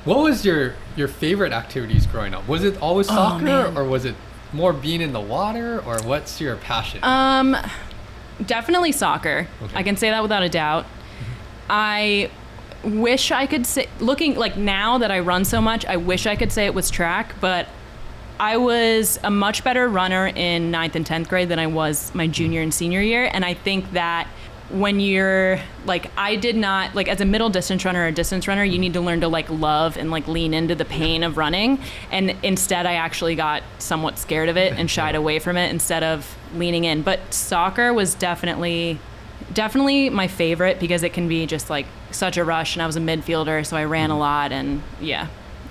What was your favorite activities growing up? Was it always soccer, or was it more being in the water, or what's your passion? Definitely soccer. Okay. I can say that without a doubt. I wish I could say, looking like now that I run so much, I wish I could say it was track, but I was a much better runner in 9th and 10th grade than I was my junior and senior year. And I think that when you're like, I did not, like as a middle distance runner or distance runner, you need to learn to like love and like lean into the pain of running. And instead I actually got somewhat scared of it and shied away from it instead of leaning in. But soccer was definitely my favorite because it can be just like such a rush, and I was a midfielder, so I ran a lot, and yeah.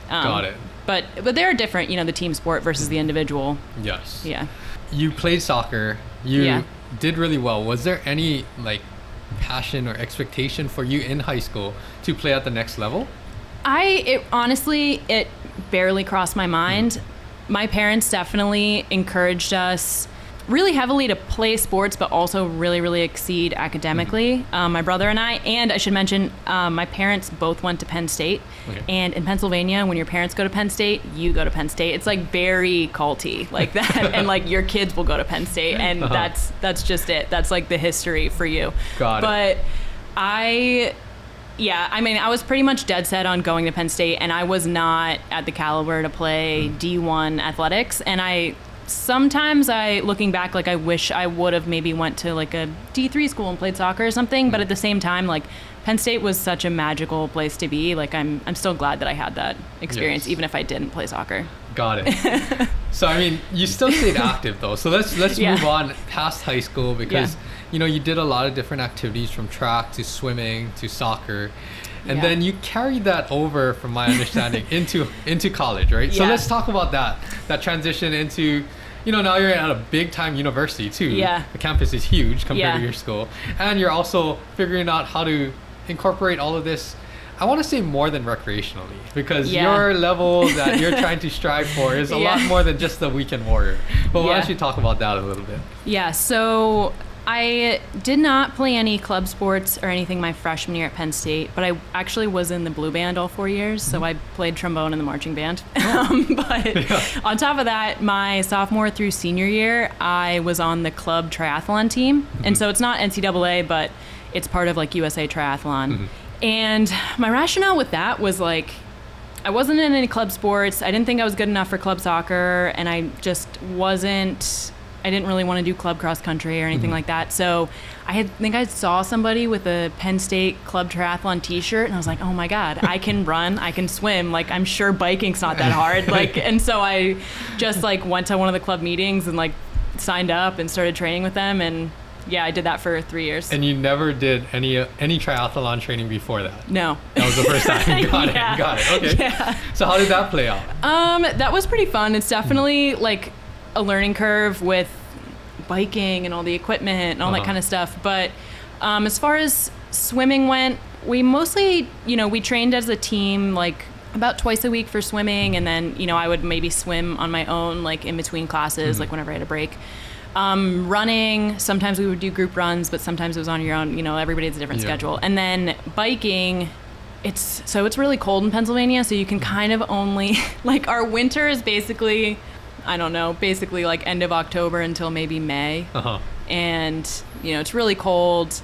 Got it. But they're different, the team sport versus the individual. Yes. Yeah. You played soccer. You did really well. Was there any like passion or expectation for you in high school to play at the next level? Honestly, it barely crossed my mind. My parents definitely encouraged us really heavily to play sports, but also really, really exceed academically. My brother and I should mention, my parents both went to Penn State. Okay. And in Pennsylvania, when your parents go to Penn State, you go to Penn State. It's like very culty like that. And like your kids will go to Penn State, and that's just it. That's like the history for you. Got it. But I was pretty much dead set on going to Penn State, and I was not at the caliber to play D1 athletics. And sometimes looking back, like I wish I would have maybe went to like a D3 school and played soccer or something. But at the same time, like Penn State was such a magical place to be. Like I'm still glad that I had that experience, even if I didn't play soccer. Got it. So I mean, you still stayed active though. So let's move on past high school, because you did a lot of different activities, from track to swimming to soccer. And then you carried that over, from my understanding, into college, right? So let's talk about that transition into, now you're at a big time university too. Yeah. The campus is huge compared to your school. And you're also figuring out how to incorporate all of this, I want to say more than recreationally, because your level that you're trying to strive for is a lot more than just the weekend warrior. But why don't you talk about that a little bit? Yeah, so I did not play any club sports or anything my freshman year at Penn State, but I actually was in the blue band all 4 years, so I played trombone in the marching band. But on top of that, my sophomore through senior year, I was on the club triathlon team. And so it's not NCAA, but it's part of like USA Triathlon. And my rationale with that was like, I wasn't in any club sports. I didn't think I was good enough for club soccer, and I didn't really want to do club cross country or anything like that. So I think I saw somebody with a Penn State club triathlon t-shirt, and I was like, oh my God, I can run, I can swim. Like, I'm sure biking's not that hard. And so I just like went to one of the club meetings and like signed up and started training with them. And I did that for 3 years. And you never did any triathlon training before that? No. That was the first time. Got it. Okay. Yeah. So how did that play out? That was pretty fun. It's definitely like a learning curve with biking and all the equipment and all that kind of stuff. But as far as swimming went, we mostly, we trained as a team like about twice a week for swimming. And then, I would maybe swim on my own, like in between classes, like whenever I had a break. Running, sometimes we would do group runs, but sometimes it was on your own. Everybody has a different schedule. And then biking, it's really cold in Pennsylvania, so you can kind of only, like our winter is basically, I don't know, basically like end of October until maybe May. And, it's really cold,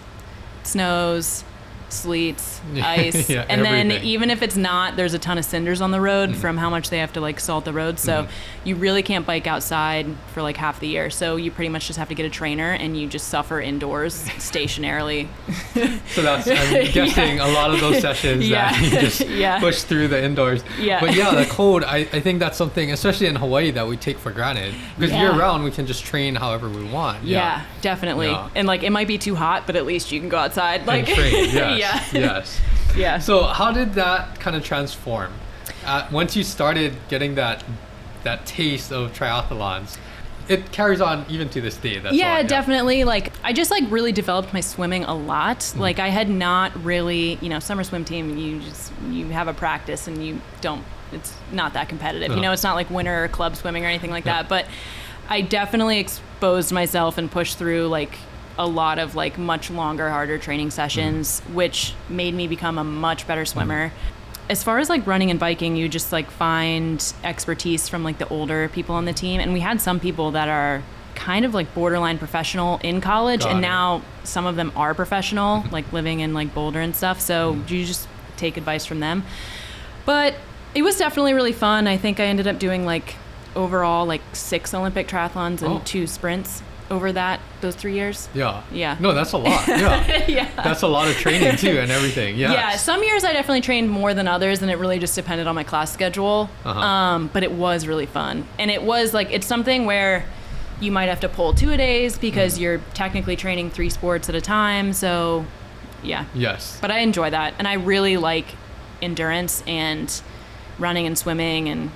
snows, sleets, ice. And then even if it's not, there's a ton of cinders on the road from how much they have to like salt the road. So you really can't bike outside for like half the year. So you pretty much just have to get a trainer and you just suffer indoors stationarily. So that's, I'm guessing a lot of those sessions that you just push through the indoors. But the cold, I think that's something, especially in Hawaii, that we take for granted. Because year round, we can just train however we want. Yeah, definitely. And like, it might be too hot, but at least you can go outside. Like, and train, yes. Yeah. So how did that kind of transform? Once you started getting that taste of triathlons, it carries on even to this day. Definitely. Like, I just like really developed my swimming a lot. Like, I had not really, summer swim team, you have a practice and it's not that competitive. It's not like winter or club swimming or anything like that. But I definitely exposed myself and pushed through like a lot of like much longer, harder training sessions, which made me become a much better swimmer. as far as like running and biking, you just like find expertise from like the older people on the team. And we had some people that are kind of like borderline professional in college, and now some of them are professional, like living in like Boulder and stuff. So you just take advice from them. But it was definitely really fun. I think I ended up doing like overall like 6 Olympic triathlons and 2 sprints over those 3 years. Yeah. No, that's a lot. Yeah. That's a lot of training too and everything. Yeah. Some years I definitely trained more than others, and it really just depended on my class schedule. But it was really fun. And it was like, it's something where you might have to pull 2-a-days because you're technically training 3 sports at a time. So yeah. Yes. But I enjoy that. And I really like endurance, and running and swimming and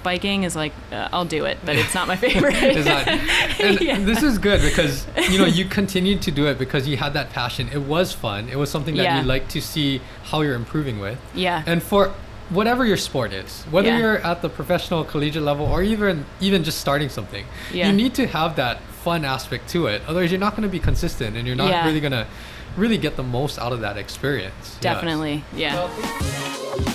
biking is like, I'll do it, but it's not my favorite. It's not. And this is good because, you continued to do it because you had that passion. It was fun. It was something that you like to see how you're improving with. Yeah. And for whatever your sport is, whether you're at the professional collegiate level or even just starting something, you need to have that fun aspect to it. Otherwise, you're not going to be consistent, and you're not really going to really get the most out of that experience. Definitely. Yes. Yeah.